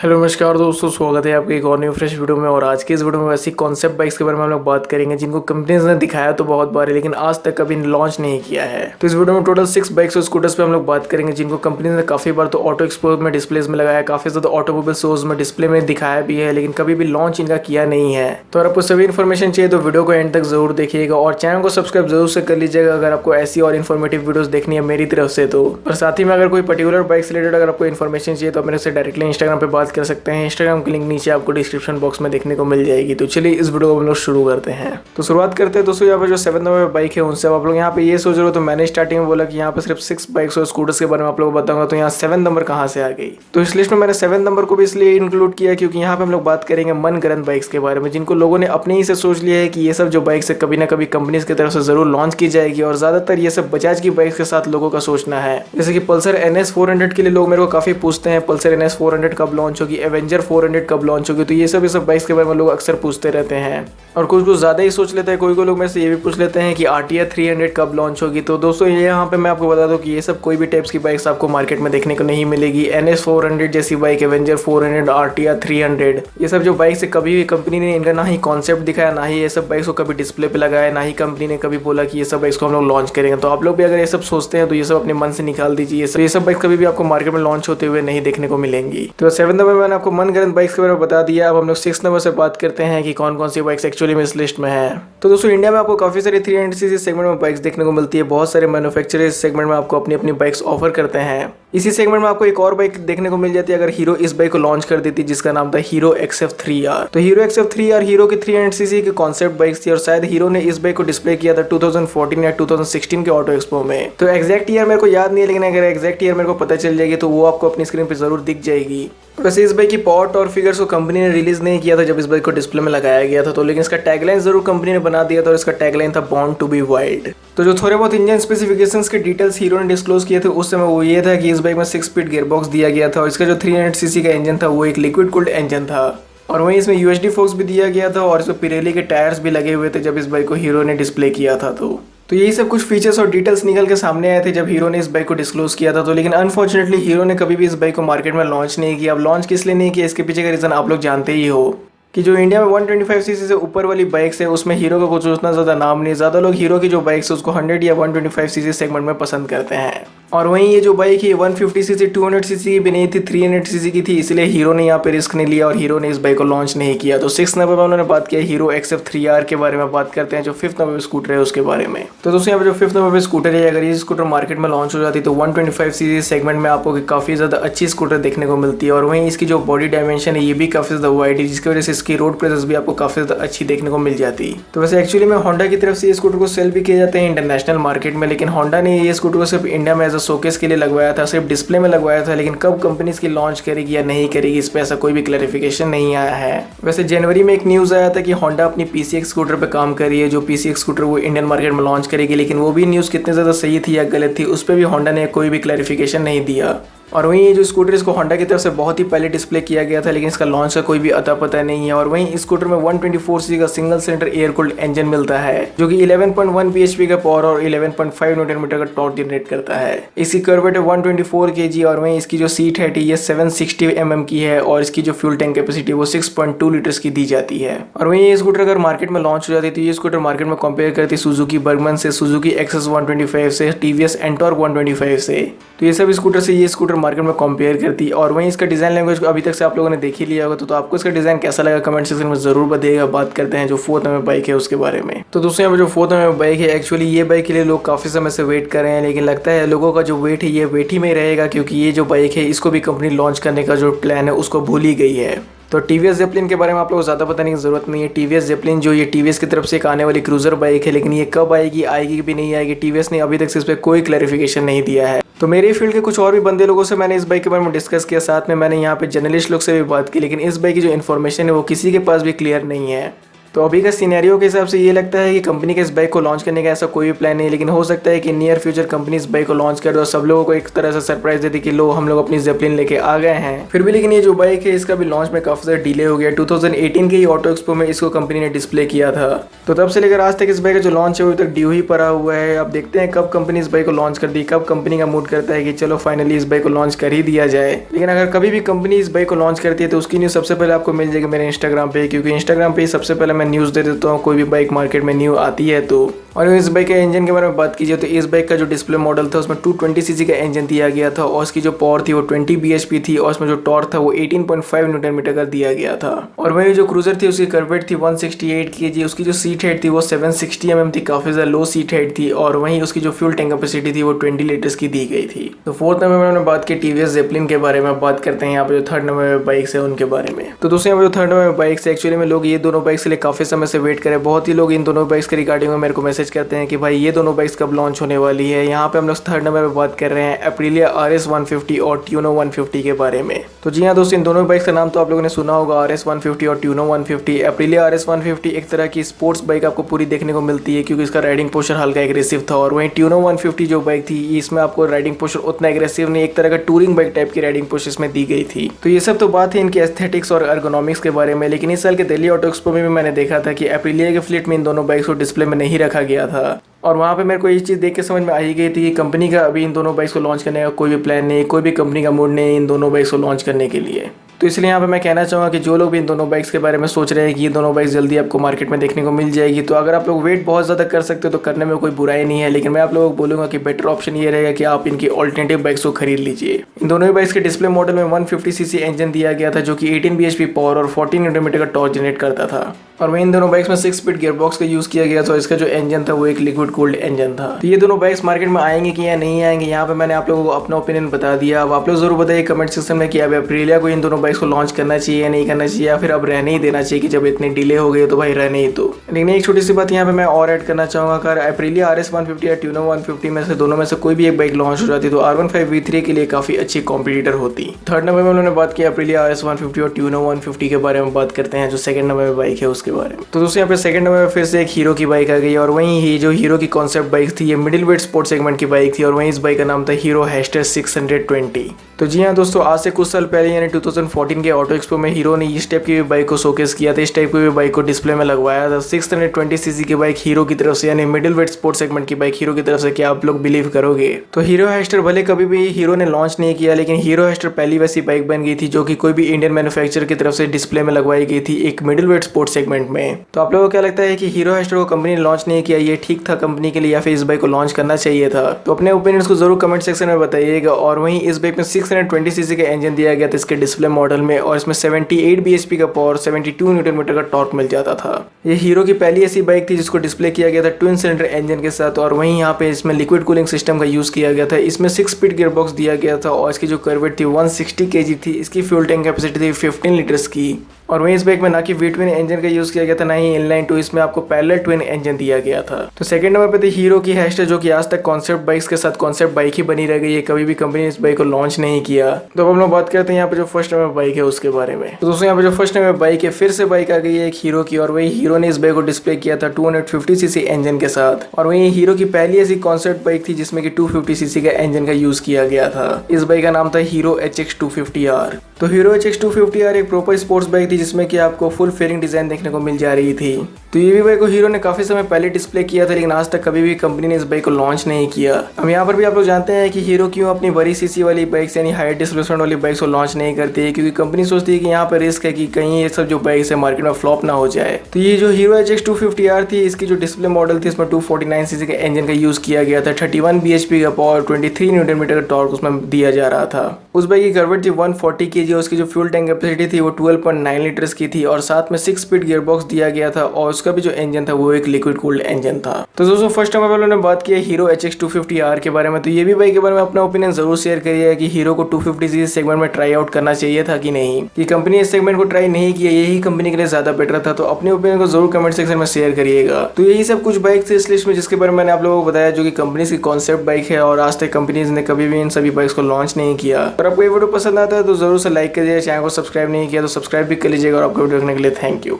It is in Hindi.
हेलो नमस्कार दोस्तों, स्वागत है आपके एक और न्यू फ्रेश वीडियो में। और आज के इस वीडियो में ऐसी कॉन्सेप्ट बाइक्स के बारे में हम लोग बात करेंगे जिनको कंपनीज ने दिखाया तो बहुत बार है लेकिन आज तक कभी लॉन्च नहीं किया है। तो इस वीडियो में टोटल 6 बाइक्स और स्कूटर्स पे हम लोग बात करेंगे जिनको कंपनी ने काफी बार तो ऑटो एक्सपो में डिस्प्लेज में लगाया, काफी ज्यादा ऑटोमोबाइल शोज में डिस्प्ले में दिखाया भी है, लेकिन कभी भी लॉन्च इनका किया नहीं है। तो अगर आपको सभी इन्फॉर्मेशन चाहिए तो वीडियो को एंड तक जरूर देखिएगा और चैनल को सब्सक्राइब जरूर से कर लीजिएगा अगर आपको ऐसी और इन्फॉर्मेटिव वीडियोस देखनी है मेरी तरफ से तो। और साथ ही में अगर कोई पर्टिकुलर बाइक से रिलेटेड अगर आपको इन्फॉर्मेशन चाहिए तो मेरे से डायरेक्टली इंस्टाग्राम पे बात कर सकते हैं। इंस्टाग्राम की लिंक नीचे आपको डिस्क्रिप्शन बॉक्स में देखने को मिल जाएगी। तो चलिए इस वीडियो को हम लोग शुरू करते हैं। तो शुरुआत करते हैं दोस्तों, यहाँ पे जो 7 नंबर बाइक है उनसे आप लोग यहाँ पे ये सोच रहे हो तो मैंने स्टार्टिंग में बोला कि यहाँ पे सिर्फ 6 बाइक्स और स्कूटर्स के बारे में आप लोगों को बताऊंगा, तो यहाँ 7 नंबर कहाँ से आ गई। तो इस लिस्ट में मैंने 7 नंबर को भी इसलिए इंक्लूड किया क्योंकि यहाँ पे हम लोग बात करेंगे मनगढ़ंत बाइक्स के बारे में जिनको लोगों ने अपने ही से सोच लिया है कि ये सब जो बाइक्स है कभी ना कभी कंपनीज की तरफ से जरूर लॉन्च की जाएगी। और ज्यादातर ये सब बजाज की बाइक्स के साथ लोगों का सोचना है। जैसे कि पल्सर NS 400 के लिए लोग मेरे को काफी पूछते हैं पल्सर NS 400 कब लॉन्च होगी, एवेंजर 400 कब लॉन्च होगी। तो ये सब बाइक्स के बारे में लोग अक्सर पूछते रहते हैं और कुछ ज्यादा ही सोच लेते हैं। कोई लोग मेरे से ये भी पूछ लेते हैं कि RTR 300 कब लॉन्च होगी। तो दोस्तों ये यहाँ पे मैं आपको बता दूं कि ये सब कोई भी टाइप्स की बाइक्स आपको मार्केट में देखने को नहीं मिलेगी। NS 400 जैसी बाइक, एवेंजर 400, RTR 300, ये सब जो बाइक्स है कभी भी कंपनी ने इनका ना ही कॉन्सेप्ट दिखाया, ना ही ये सब बाइक्स को कभी डिस्प्ले पे लगाया, ना ही कंपनी ने कभी बोला कि ये सब बाइक्स को हम लोग लॉन्च करेंगे। तो आप लोग भी अगर ये सब सोचते हैं तो ये सब अपने मन से निकाल दीजिए। ये सब बाइक्स कभी भी आपको मार्केट में लॉन्च होते हुए नहीं देखने को मिलेंगी। तो 7 नंबर मैंने आपको मनगढ़ंत बाइक्स के बारे में बता दिया। अब हम लोग 6 नंबर से बात करते हैं कि कौन कौन सी बाइक्स एक्चुअली में इस लिस्ट में है। तो दोस्तों इंडिया में आपको काफी सारी 300cc सेगमेंट में बाइक्स देखने को मिलती है। बहुत सारे मैन्युफैक्चरर इस सेगमेंट में आपको अपनी अपनी बाइक्स ऑफर करते हैं। इसी सेगमेंट में आपको एक और बाइक देखने को मिल जाती है अगर हीरो इस बाइक को लॉन्च कर देती जिसका नाम था हीरो XF 3R। तो हीरो XF 3R हीरो की 300cc की कॉन्सेप्ट बाइक्स थी और शायद हीरो ने इस बाइक को डिस्प्ले किया था 2014 या 2016 के ऑटो एक्सपो में। तो एग्जैक्ट ईयर मेरे को याद नहीं है, लेकिन अगर एग्जैक्ट ईयर मेरे को पता चल जाएगी तो वो आपको अपनी स्क्रीन पे जरूर दिख जाएगी। वैसे इस बाइक की पावर और फिगर्स को कंपनी ने रिलीज नहीं किया था जब इस बाइक को डिस्प्ले में लगाया गया था, तो लेकिन इसका टैगलाइन जरूर कंपनी ने बना दिया था और इसका टैगलाइन था बॉर्न टू बी वाइल्ड। तो जो थोड़े बहुत इंजन स्पेसिफिकेशंस के डिटेल्स हीरो ने डिस्क्लोज किए थे उस समय वो ये था कि इस बाइक में 6 स्पीड गियरबॉक्स दिया गया था और इसका जो 300cc का इंजन था वो एक लिक्विड कूल्ड इंजन था और वहीं इसमें USD फोर्स भी दिया गया था और इसमें पिरेली के टायर्स भी लगे हुए थे जब इस बाइक को हीरो ने डिस्प्ले किया था। तो यही सब कुछ फीचर्स और डिटेल्स निकल के सामने आए थे जब हीरो ने इस बाइक को डिस्क्लोज किया था। तो लेकिन अनफॉर्चुनेटली हीरो ने कभी भी इस बाइक को मार्केट में लॉन्च नहीं किया। अब लॉन्च किस लिए नहीं किया इसके पीछे का रीजन आप लोग जानते ही हो कि जो इंडिया में 125cc से ऊपर वाली बाइक्स है उसमें हीरो का कुछ उतना ज़्यादा नाम नहीं। ज़्यादा लोग हीरो की जो बाइक्स है उसको 100 या 125cc सेगमेंट में पसंद करते हैं। और वहीं ये जो बाइक है 150cc 200cc की भी नहीं थी, 300cc की थी, इसलिए हीरो ने यहाँ पे रिस्क नहीं लिया और हीरो ने इस बाइक को लॉन्च नहीं किया। तो 6 नंबर में उन्होंने बात किया हीरो XF 3R के बारे में बात करते हैं जो 5th नंबर पे स्कूटर है उसके बारे में। तो दोस्तों यहाँ पे जो 5th नंबर पे स्कूटर है, अगर ये स्कूटर मार्केट में लॉन्च हो जाती तो 125cc सेगमेंट में आपको काफ़ी ज़्यादा अच्छी स्कूटर देखने को मिलती है और वहीं इसकी जो बॉडी डायमेंशन है ये भी काफ़ी ज़्यादा वाइड है जिसकी वजह से इसकी रोड प्रेजेंस भी आपको काफ़ी ज़्यादा अच्छी देखने को मिल जाती। तो वैसे एक्चुअली में होंडा की तरफ से ये स्कूटर को सेल भी किए जाते हैं इंटरनेशनल मार्केट में, लेकिन होंडा ने ये स्कूटर को सिर्फ इंडिया में एज अ शोकेस के लिए लगवाया था, सिर्फ डिस्प्ले में लगवाया था। लेकिन कब कंपनी इसकी लॉन्च करेगी या नहीं करेगी इस पे ऐसा कोई भी क्लैरिफिकेशन नहीं आया है। वैसे जनवरी में एक न्यूज़ आया था कि होंडा अपनी PCX स्कूटर पे काम कर रही है, जो PCX स्कूटर वो इंडियन मार्केट में लॉन्च करेगी, लेकिन वो भी न्यूज़ कितनी ज़्यादा सही थी या गलत थी उस पर भी होंडा ने कोई भी क्लैरिफिकेशन नहीं दिया। और वहीं ये जो स्कूटर इसको होंडा की तरफ से बहुत ही पहले डिस्प्ले किया गया था लेकिन इसका लॉन्च का कोई भी अता पता नहीं है। और वहीं इस स्कूटर में 124cc का single cylinder air cooled engine मिलता है जो कि 11.1 bhp का पावर और 11.5 न्यूटन मीटर का टॉर्क जनरेट करता है। इसकी कर्वेट है 124 kg और वहीं इसकी जो सीट है ये 760 mm की है और इसकी जो फ्यूल टैंक कैपेसिटी वो 6.2 लीटर्स की दी जाती है। और वहीं ये स्कूटर अगर मार्केट में लॉन्च हो जाती तो ये स्कूटर मार्केट में कंपेयर करती सुजुकी बर्गमन से, सुजुकी एक्सेस 125 से, TVS एंटॉर्क 125 से। तो ये सब स्कूटर से ये स्कूटर मार्केट में कंपेयर करती। और वहीं इसका डिज़ाइन लैंग्वेज अभी तक से आप लोगों ने देख ही लिया होगा, तो आपको इसका डिज़ाइन कैसा लगा कमेंट सेक्शन में ज़रूर बताइएगा। बात करते हैं जो 4th नंबर बाइक है उसके बारे में। तो दोस्तों यहाँ पर जो 4th नंबर बाइक है एक्चुअली ये बाइक के लिए लोग काफ़ी समय से वेट कर रहे हैं, लेकिन लगता है लोगों का जो वेट है ये वेट ही में रहेगा क्योंकि ये जो बाइक है इसको भी कंपनी लॉन्च करने का जो प्लान है उसको भूल ही गई है। तो TVS जेपलिन के बारे में आप लोगों को ज़्यादा बताने की ज़रूरत नहीं है। TVS जेपलिन जो ये TVS की तरफ से एक आने वाली क्रूज़र बाइक है, लेकिन ये कब आएगी, आएगी भी नहीं आएगी, TVS ने अभी तक से इस पर कोई क्लैरिफिकेशन नहीं दिया है। तो मेरे फील्ड के कुछ और भी बंदे लोगों से मैंने इस बाइक के बारे में डिस्कस किया, साथ में मैंने यहाँ पे जर्नलिस्ट लोग से भी बात की, लेकिन इस बाइक की जो इन्फॉर्मेशन है वो किसी के पास भी क्लियर नहीं है। तो अभी का सिनेरियो के हिसाब से ये लगता है कि कंपनी के इस बाइक को लॉन्च करने का ऐसा कोई भी प्लान नहीं है, लेकिन हो सकता है कि नियर फ्यूचर कंपनी इस बाइक को लॉन्च कर दे और सब लोगों को एक तरह से सरप्राइज दे दी कि लो हम लोग अपनी जेपलिन लेके आ गए हैं। फिर भी लेकिन ये जो बाइक है इसका भी लॉन्च में काफी ज़्यादा डिले हो गया। 2018 के ही ऑटो एक्सपो में इसको कंपनी ने डिस्प्ले किया था, तो तब से लेकर आज तक इस बाइक का जो लॉन्च है वो तक ड्यू ही पड़ा हुआ है। अब देखते हैं कब कंपनी इस बाइक को लॉन्च कर दी, कब कंपनी का मूड करता है कि चलो फाइनली इस बाइक को लॉन्च कर ही दिया जाए। लेकिन अगर कभी भी कंपनी इस बाइक को लॉन्च करती है तो उसकी न्यूज़ सबसे पहले आपको मिल जाएगी मेरे इंस्टाग्राम पे, क्योंकि इंस्टाग्राम पे सबसे पहले मैं न्यूज़ दे देता हूँ कोई भी बाइक मार्केट में न्यू आती है तो। और इस बाइक के इंजन के बारे में बात कीजिए तो इस बाइक का जो डिस्प्ले मॉडल था उसमें 220 सीसी का इंजन दिया गया था और उसकी जो पावर थी वो 20 bhp थी और उसमें जो टॉर्क था वो 18.5 न्यूटन मीटर का दिया गया था। और वही जो क्रूजर थी उसकी कर्वेट थी 168 kg, उसकी जो सीट हाइट थी वो 760 mm थी, काफी ज्यादा लो सीट हाइट थी। और वहीं उसकी जो फ्यूल टैंक कैपेसिटी थी वो 20 लीटर्स की दी गई थी। तो फोर्थ नंबर में हमने बात की टीवीएस जेपलिन के बारे में, बात करते हैं यहाँ पे जो थर्ड नंबर में बाइक्स है उनके बारे में। तो दोस्तों यहाँ पे जो थर्ड नंबर में बाइक्स है एक्चुअली में लोग ये दोनों बाइक्स के लिए काफी समय से वेट करें। बहुत ही लोग इन दोनों बाइक्स के रिगार्डिंग में मेरे को मैसेज करते हैं कि भाई ये दोनों बाइक्स कब लॉन्च होने वाली है। यहाँ पे हम लोग थर्ड नंबर पे बात कर रहे हैं एप्रिलिया RS 150 और ट्यूनो 150 के बारे में। तो जी हाँ दोस्तों, इन दोनों बाइक्स का नाम तो आप लोगों ने सुना होगा, RS 150 और ट्यूनो 150। एप्रिलिया RS 150 एक तरह की स्पोर्ट्स बाइक आपको पूरी देखने को मिलती है क्योंकि इसका राइडिंग पोस्चर हल्का एग्रेसिव था। और वहीं ट्यूनो 150 जो बाइक थी इसमें आपको राइडिंग पोस्चर उतना एग्रेसिव नहीं, एक तरह का टूरिंग बाइक टाइप की राइडिंग पोस्चर इसमें दी गई थी। तो ये सब तो बात है इनके एस्थेटिक्स और एर्गोनॉमिक्स के बारे में। लेकिन इस साल के दिल्ली ऑटो एक्सपो में भी मैंने देखा था कि एप्रिलिया के फ्लीट में इन दोनों बाइक्स को डिस्प्ले में नहीं रखा गया था। और वहाँ पे मेरे को ये चीज़ देख के समझ में आ ही गई थी कि कंपनी का अभी इन दोनों बाइक्स को लॉन्च करने का कोई भी प्लान नहीं, कोई भी कंपनी का मूड नहीं इन दोनों बाइक्स को लॉन्च करने के लिए। तो इसलिए यहाँ पे मैं कहना चाहूँगा कि जो लोग भी इन दोनों बाइक्स के बारे में सोच रहे हैं कि ये दोनों बाइक्स जल्दी आपको मार्केट में देखने को मिल जाएगी, तो अगर आप लोग वेट बहुत ज़्यादा कर सकते हो तो करने में कोई बुराई नहीं है। लेकिन मैं आप लोगों को बोलूँगा कि बेटर ऑप्शन ये रहेगा कि आप इनकी ऑल्टरनेटिव बाइक्स को खरीद लीजिए। इन दोनों ही बाइक्स के डिस्प्ले मॉडल में 150 सीसी इंजन दिया गया था जो कि 18 bhp पावर और 14 न्यूटन मीटर का टॉर्क जनरेट करता था। और वहीं इन दोनों बाइक्स में 6 स्पीड गियरबॉक्स का यूज़ किया गया था। इसका जो इंजन था वो एक लिक्विड कूल्ड इंजन था। तो ये दोनों बाइक्स मार्केट में आएंगे कि या नहीं आएंगे, यहाँ पे मैंने आप लोगों को अपना ओपिनियन बता दिया। अब आप लोग जरूर बताइए कमेंट सेक्शन में कि अब एप्रिलिया को इन दोनों बाइक्स को लॉन्च करना चाहिए या नहीं करना चाहिए, या फिर अब रहने ही देना चाहिए कि जब इतने डिले हो गए तो भाई रहने ही तो। लेकिन एक छोटी सी बात यहाँ पे मैं और ऐड करना चाहूँगा, अगर एप्रिलिया RS 150 या ट्यूनो 150 में से दोनों में से कोई भी एक बाइक लॉन्च हो जाती तो R15 V3 के लिए काफी अच्छी कॉम्पिटिटर होती। थर्ड नंबर में उन्होंने बात की एप्रिलिया RS 150 और ट्यूनो 150 के बारे में बात करते हैं जो सेकंड नंबर में बाइक है उसके बारे में। तो दोस्तों यहाँ पे सेकंड नंबर में फिर से एक हीरो की बाइक आ गई और वहीं ही जो हीरो की कॉन्सेप्ट बाइक थी ये मिडिल वेट स्पोर्ट सेगमेंट की बाइक थी और वहीं इस बाइक का नाम था हीरो हैस्टर 620। तो जी हाँ दोस्तों, आज से कुछ साल पहले यानी 2014 के ऑटो एक्सपो में हीरो ने इस टाइप की बाइक को शोकेस किया था, इस टाइप की बाइक को डिस्प्ले में लगवाया था। 620 सीसी की बाइक हीरो की तरफ से यानी मिडिल वेट स्पोर्ट सेगमेंट की बाइक हीरो की तरफ से, क्या आप लोग बिलीव करोगे? तो हीरो हैस्टर भले कभी भी हीरो ने लॉन्च नहीं किया, लेकिन हीरो हैस्टर पहली वैसी बाइक बन गई थी जो कि कोई भी इंडियन मैन्युफैक्चरर की तरफ से डिस्प्ले में लगवाई गई थी एक मिडिल वेट स्पोर्ट सेगमेंट में। तो आप लोगों को क्या लगता है कि हीरो हैस्टर को कंपनी ने लॉन्च नहीं किया, ये ठीक था कंपनी के लिए या फिर इस बाइक को लॉन्च करना चाहिए था? तो अपने ओपिनियंस को जरूर कमेंट सेक्शन में बताइएगा। और वहीं इस बाइक में 620 सीसी का इंजन दिया गया था इसके डिस्प्ले मॉडल में और इसमें 78 bhp का पावर 72 न्यूटन मीटर का टॉर्क मिल जाता था। ये हीरो की पहली ऐसी बाइक थी जिसको डिस्प्ले किया गया था ट्विन सिलेंडर इंजन के साथ और वहीं यहाँ पे इसमें लिक्विड कूलिंग सिस्टम का यूज किया गया था। इसमें 6 स्पीड गियरबॉक्स दिया गया था और इसकी जो कर्वेट थी 160 kg थी। इसकी फ्यूल टैंक कैपेसिटी थी 15 लीटर्स की। और वहीं इस बाइक में ना कि वी ट्विन इंजन का यूज किया गया था ना ही इनलाइन 2, इसमें आपको पैरेलल ट्विन इंजन दिया गया था। तो सेकंड नंबर पे थी हीरो की हैस्टर जो कि आज तक कॉन्सेप्ट बाइक्स के साथ कॉन्सेप्ट बाइक ही बनी रह गई है, कभी भी कंपनी ने इस बाइक को लॉन्च नहीं किया। तो अब हम लोग बात करते हैं यहाँ पे जो फर्स्ट नंबर बाइक है उसके बारे में। तो दोस्तों यहाँ पे जो फर्स्ट नंबर बाइक है फिर से बाइक आ गई है एक हीरो की और वही हीरो ने इस बाइक को डिस्प्ले किया था 250 सीसी इंजन के साथ। और वही हीरो की पहली ऐसी कॉन्सेप्ट बाइक थी जिसमें कि 250 सीसी का इंजन का यूज किया गया था। इस बाइक का नाम था हीरो HX 250R। तो हीरो HX 250R एक प्रॉपर स्पोर्ट्स बाइक थी जिसमें कि आपको फुल फेयरिंग डिजाइन देखने को मिल जा रही थी। तो ये भी बाइक को हीरो ने काफी समय पहले डिस्प्ले किया था, लेकिन आज तक कभी भी कंपनी ने इस बाइक को लॉन्च नहीं किया। अब यहाँ पर भी आप लोग जानते हैं कि हीरो क्यों अपनी बड़ी सीसी वाली बाइक्स यानी हाई डिस्प्लेसमेंट वाली बाइक्स को लॉन्च नहीं करती है, क्योंकि कंपनी सोचती है कि यहाँ पर रिस्क है कि कहीं ये सब जो बाइक्स है मार्केट में फ्लॉप ना हो जाए। तो ये जो हीरो HX 250R थी इसकी जो डिस्प्ले मॉडल थी इसमें 249 सीसी का इंजन का यूज किया गया था, 31 bhp का पावर, 23 न्यूटन मीटर का टॉर्क उसमें दिया जा रहा था। उस बाइक की कर्वेट थी 140 kg और उसकी जो फ्यूल टैंक कैपेसिटी थी वो 12.9 लीटर्स की थी और साथ में 6 स्पीड गियरबॉक्स दिया गया था और उसका भी जो इंजन था वो एक लिक्विड कूल्ड इंजन था। तो दोस्तों फर्स्ट टाइम वालों ने बात की है हीरो HX 250R के बारे में। तो ये भी बाइक के बारे में अपना ओपिनियन जरूर शेयर करिए कि हीरो को 250 सीसी सेगमेंट में ट्राई आउट करना चाहिए था कि नहीं, कि कंपनी इस सेगमेंट को ट्राई नहीं किया, यही कंपनी के लिए ज्यादा बेटर था। तो अपने ओपिनियन को जरूर कमेंट सेक्शन में शेयर करिएगा। तो यही सब कुछ बाइक थे इस लिस्ट में जिसके बारे में मैंने आप लोगों को बताया जो कि कंपनी की कॉन्सेप्ट बाइक है और आज तक कंपनीज ने कभी भी इन सभी बाइक्स को लॉन्च नहीं किया। और आपको ये वीडियो पसंद आता है तो जरूर से लाइक करिए, चैनल को सब्सक्राइब नहीं किया तो सब्सक्राइब भी कर लीजिएगा। और आपको वीडियो देखने के लिए थैंक यू।